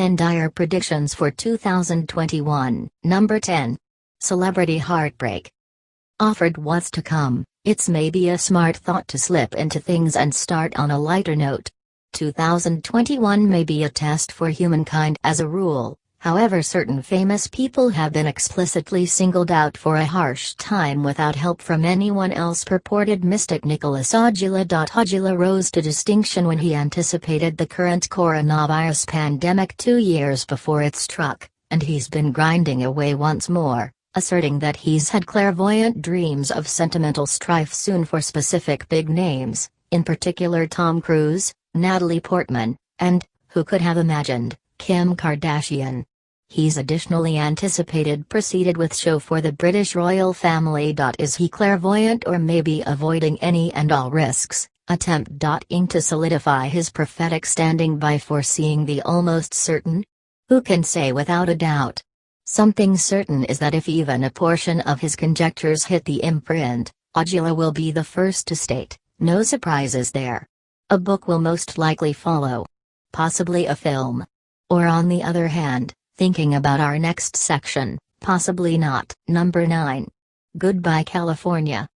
10 Dire Predictions for 2021. Number 10. Celebrity Heartbreak. Offered what's to come, it's maybe a smart thought to slip into things and start on a lighter note. 2021 may be a test for humankind as a rule. However, certain famous people have been explicitly singled out for a harsh time without help from anyone else. Purported mystic Nicholas Agila. Agila rose to distinction when he anticipated the current coronavirus pandemic 2 years before it struck, and he's been grinding away once more, asserting that he's had clairvoyant dreams of sentimental strife soon for specific big names, in particular Tom Cruise, Natalie Portman, and, who could have imagined, Kim Kardashian. He's additionally anticipated proceeded with show for the British royal family. Is he clairvoyant or maybe avoiding any and all risks? Attempt. To solidify his prophetic standing by foreseeing the almost certain? Who can say without a doubt? Something certain is that if even a portion of his conjectures hit the imprint, Agila will be the first to state, no surprises there. A book will most likely follow. Possibly a film. Or on the other hand, thinking about our next section, possibly not. Number 9. Goodbye California.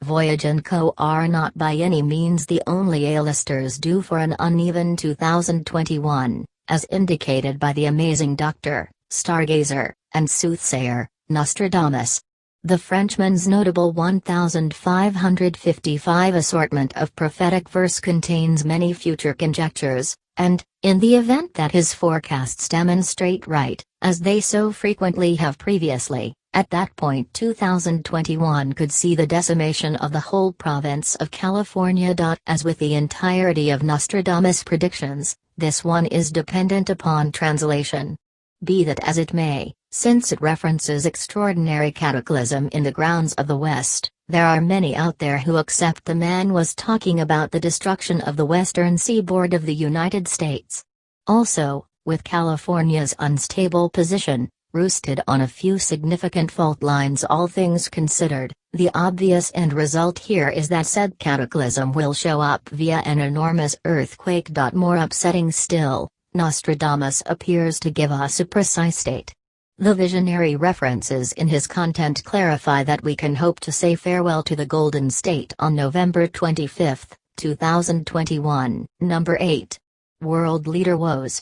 Voyage & Co. are not by any means the only A-listers due for an uneven 2021, as indicated by the amazing doctor, stargazer, and soothsayer, Nostradamus. The Frenchman's notable 1555 assortment of prophetic verse contains many future conjectures, and, in the event that his forecasts demonstrate right, as they so frequently have previously, at that point 2021 could see the decimation of the whole province of California. As with the entirety of Nostradamus' predictions, this one is dependent upon translation. Be that as it may, since it references extraordinary cataclysm in the grounds of the West, there are many out there who accept the man was talking about the destruction of the western seaboard of the United States. Also, with California's unstable position, roosted on a few significant fault lines, all things considered, the obvious end result here is that said cataclysm will show up via an enormous earthquake. More upsetting still, Nostradamus appears to give us a precise date. The visionary references in his content clarify that we can hope to say farewell to the Golden State on November 25, 2021. Number 8. World Leader Woes.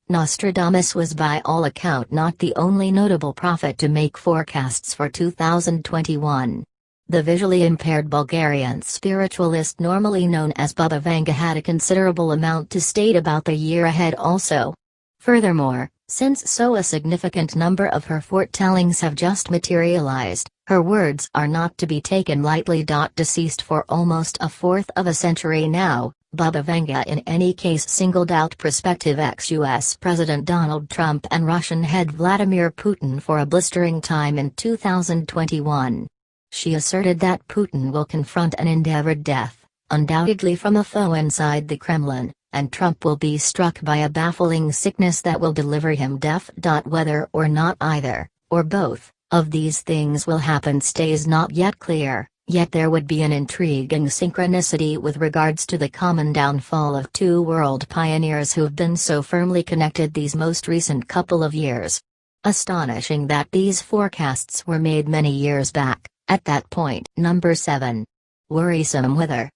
Nostradamus was by all account not the only notable prophet to make forecasts for 2021. The visually impaired Bulgarian spiritualist normally known as Baba Vanga had a considerable amount to state about the year ahead also. Furthermore, since so a significant number of her foretellings have just materialized, her words are not to be taken lightly. Deceased for almost a fourth of a century now, Baba Vanga in any case singled out prospective ex-US President Donald Trump and Russian head Vladimir Putin for a blistering time in 2021. She asserted that Putin will confront an endeavored death, undoubtedly from a foe inside the Kremlin, and Trump will be struck by a baffling sickness that will deliver him death. Whether or not either, or both, of these things will happen stays not yet clear, yet there would be an intriguing synchronicity with regards to the common downfall of two world pioneers who've been so firmly connected these most recent couple of years. Astonishing that these forecasts were made many years back, at that point. Number 7. Worrisome weather.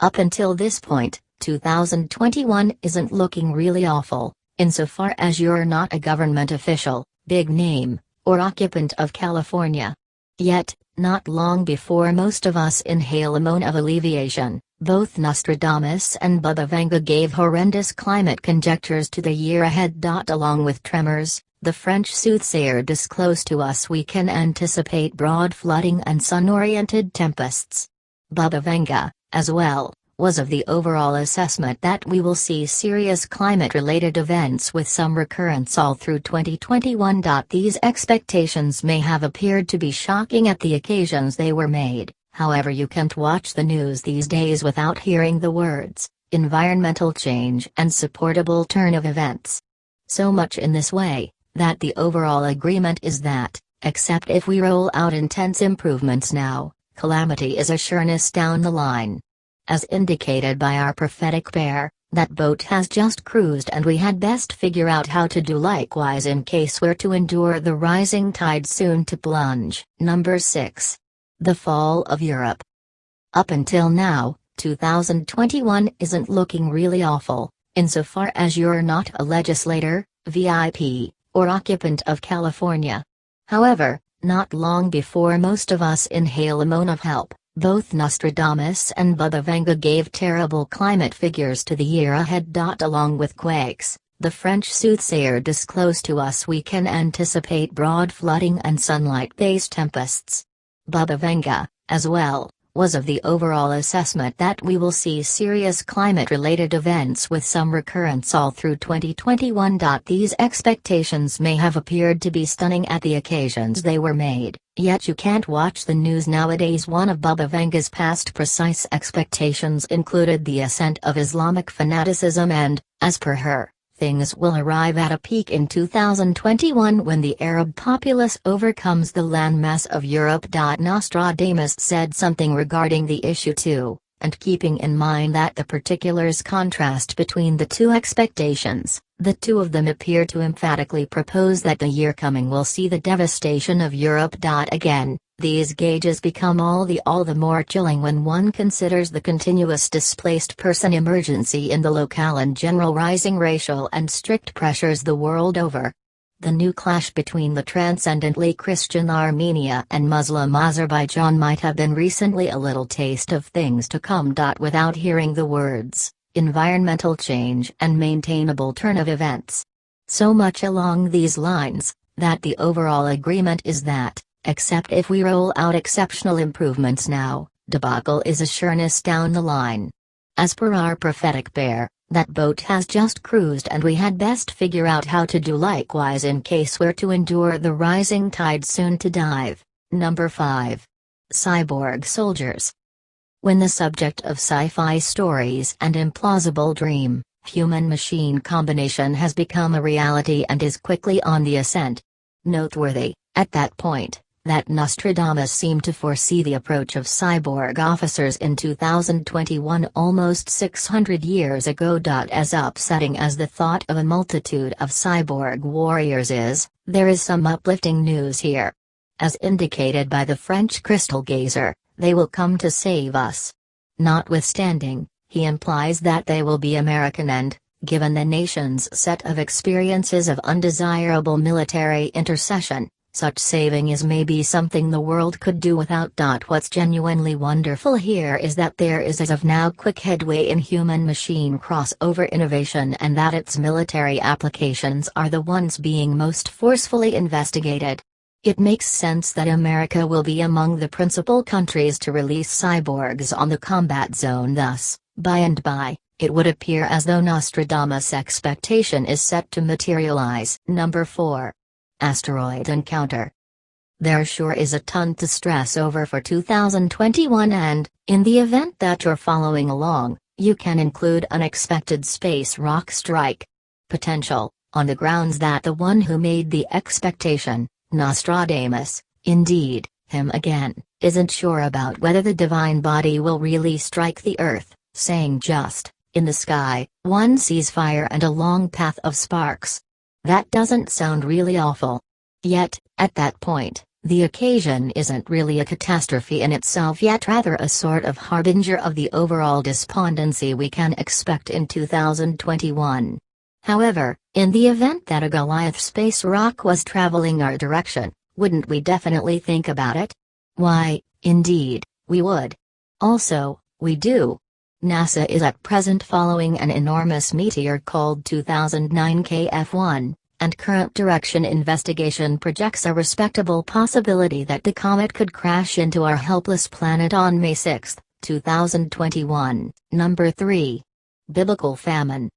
Up until this point, 2021 isn't looking really awful, insofar as you're not a government official, big name, or occupant of California. Yet, not long before most of us inhale a moan of alleviation, both Nostradamus and Baba Vanga gave horrendous climate conjectures to the year ahead. Along with tremors, the French soothsayer disclosed to us we can anticipate broad flooding and sun-oriented tempests. Baba Vanga, as well, was of the overall assessment that we will see serious climate-related events with some recurrence all through 2021. These expectations may have appeared to be shocking at the occasions they were made, however you can't watch the news these days without hearing the words, environmental change and supportable turn of events. So much in this way, that the overall agreement is that, except if we roll out intense improvements now, calamity is a sureness down the line. As indicated by our prophetic pair, That boat has just cruised and we had best figure out how to do likewise in case we're to endure the rising tide soon to plunge. Number 6. The fall of Europe. Up until now, 2021 isn't looking really awful, insofar as you're not a legislator, VIP, or occupant of California. However, not long before most of us inhale a moan of help, both Nostradamus and Baba gave terrible climate figures to the year ahead. Along with quakes, the French soothsayer disclosed to us we can anticipate broad flooding and sunlight-based tempests. Baba, as well, was of the overall assessment that we will see serious climate-related events with some recurrence all through 2021. These expectations may have appeared to be stunning at the occasions they were made, yet you can't watch the news nowadays. One of Baba past precise expectations included the ascent of Islamic fanaticism and, as per her, things will arrive at a peak in 2021 when the Arab populace overcomes the landmass of Europe. Nostradamus said something regarding the issue too, and keeping in mind that the particulars contrast between the two expectations, the two of them appear to emphatically propose that the year coming will see the devastation of Europe. Again, these gauges become all the more chilling when one considers the continuous displaced person emergency in the locale and general rising racial and strict pressures the world over. The new clash between the transcendently Christian Armenia and Muslim Azerbaijan might have been recently a little taste of things to come. Without hearing the words, environmental change and maintainable turn of events. So much along these lines, that the overall agreement is that, except if we roll out exceptional improvements now, debacle is a sureness down the line. As per our prophetic bear, that boat has just cruised and we had best figure out how to do likewise in case we're to endure the rising tide soon to dive. Number 5. Cyborg soldiers. When the subject of sci-fi stories and implausible dream, human-machine combination has become a reality and is quickly on the ascent. Noteworthy, at that point, that Nostradamus seemed to foresee the approach of cyborg officers in 2021 almost 600 years ago. As upsetting as the thought of a multitude of cyborg warriors is, there is some uplifting news here. As indicated by the French crystal gazer, they will come to save us. Notwithstanding, he implies that they will be American and, given the nation's set of experiences of undesirable military intercession, such saving is maybe something the world could do without. What's genuinely wonderful here is that there is as of now quick headway in human-machine crossover innovation and that its military applications are the ones being most forcefully investigated. It makes sense that America will be among the principal countries to release cyborgs on the combat zone. Thus, by and by, it would appear as though Nostradamus' expectation is set to materialize. Number 4. Asteroid encounter. There sure is a ton to stress over for 2021 and, in the event that you're following along, you can include unexpected space rock strike potential, on the grounds that the one who made the expectation, Nostradamus, indeed, him again, isn't sure about whether the divine body will really strike the Earth, saying just, in the sky, one sees fire and a long path of sparks. That doesn't sound really awful. Yet, at that point, the occasion isn't really a catastrophe in itself yet rather a sort of harbinger of the overall despondency we can expect in 2021. However, in the event that a Goliath space rock was traveling our direction, wouldn't we definitely think about it? Why, indeed, we would. Also, we do. NASA is at present following an enormous meteor called 2009 KF1, and current direction investigation projects a respectable possibility that the comet could crash into our helpless planet on May 6, 2021. Number 3. Biblical famine.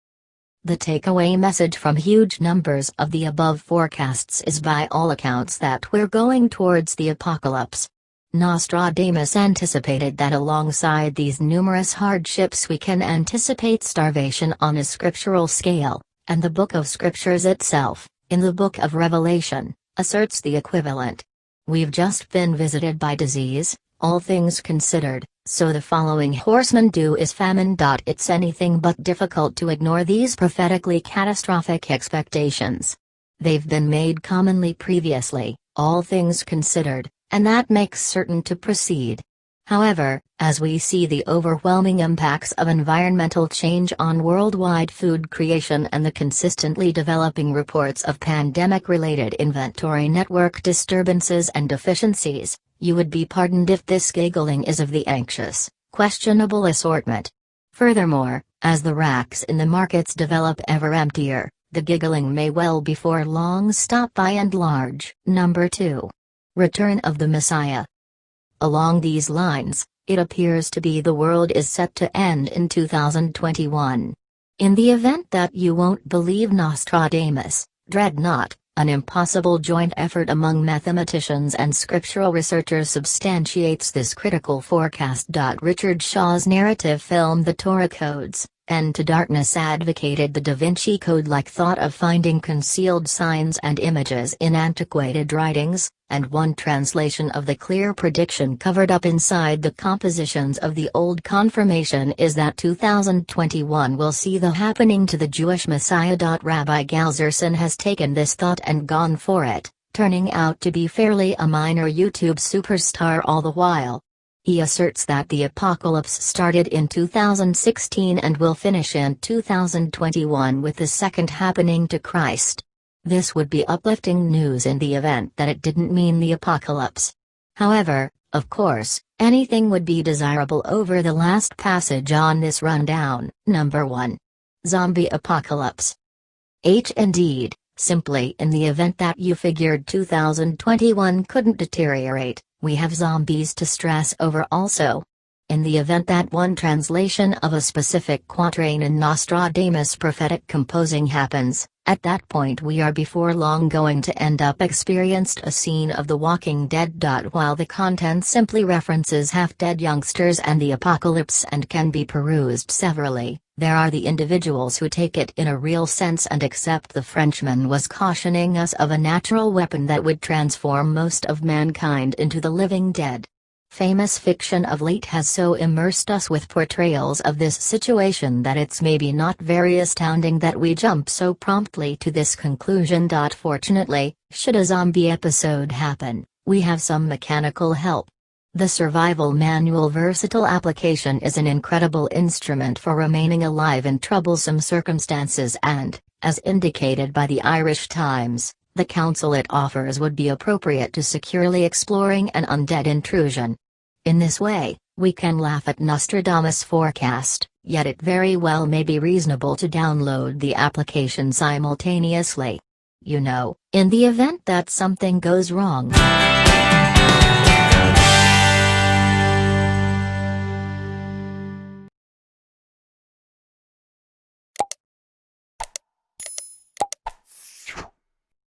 The takeaway message from huge numbers of the above forecasts is by all accounts that we're going towards the apocalypse. Nostradamus anticipated that alongside these numerous hardships we can anticipate starvation on a scriptural scale, and the Book of Scriptures itself, in the Book of Revelation, asserts the equivalent. We've just been visited by disease, all things considered, So the following horsemen do is famine. It's anything but difficult to ignore these prophetically catastrophic expectations. They've been made commonly previously, all things considered, and that makes certain to proceed. However, as we see the overwhelming impacts of environmental change on worldwide food creation and the consistently developing reports of pandemic-related inventory network disturbances and deficiencies, you would be pardoned if this giggling is of the anxious, questionable assortment. Furthermore, as the racks in the markets develop ever emptier, the giggling may well before long stop by and large. Number 2. Return of the Messiah. Along these lines, it appears to be the world is set to end in 2021. In the event that you won't believe Nostradamus, dread not, an impossible joint effort among mathematicians and scriptural researchers substantiates this critical forecast. Richard Shaw's narrative film The Torah Codes, End to Darkness advocated the Da Vinci Code-like thought of finding concealed signs and images in antiquated writings, and one translation of the clear prediction covered up inside the compositions of the Old Confirmation is that 2021 will see the happening to the Jewish Messiah. Rabbi Galzerson has taken this thought and gone for it, turning out to be fairly a minor YouTube superstar all the while. He asserts that the apocalypse started in 2016 and will finish in 2021 with the second happening to Christ. This would be uplifting news in the event that it didn't mean the apocalypse. However, of course, anything would be desirable over the last passage on this rundown. Number 1. Zombie apocalypse. Indeed, simply in the event that you figured 2021 couldn't deteriorate, we have zombies to stress over also. In the event that one translation of a specific quatrain in Nostradamus' prophetic composing happens, at that point we are before long going to end up experienced a scene of The Walking Dead. While the content simply references half-dead youngsters and the apocalypse and can be perused severally, there are the individuals who take it in a real sense and accept the Frenchman was cautioning us of a natural weapon that would transform most of mankind into the living dead. Famous fiction of late has so immersed us with portrayals of this situation that it's maybe not very astounding that we jump so promptly to this conclusion. Fortunately, should a zombie episode happen, we have some mechanical help. The survival manual versatile application is an incredible instrument for remaining alive in troublesome circumstances and, as indicated by the Irish Times, the counsel it offers would be appropriate to securely exploring an undead intrusion. In this way, we can laugh at Nostradamus' forecast, yet it very well may be reasonable to download the application simultaneously. You know, in the event that something goes wrong.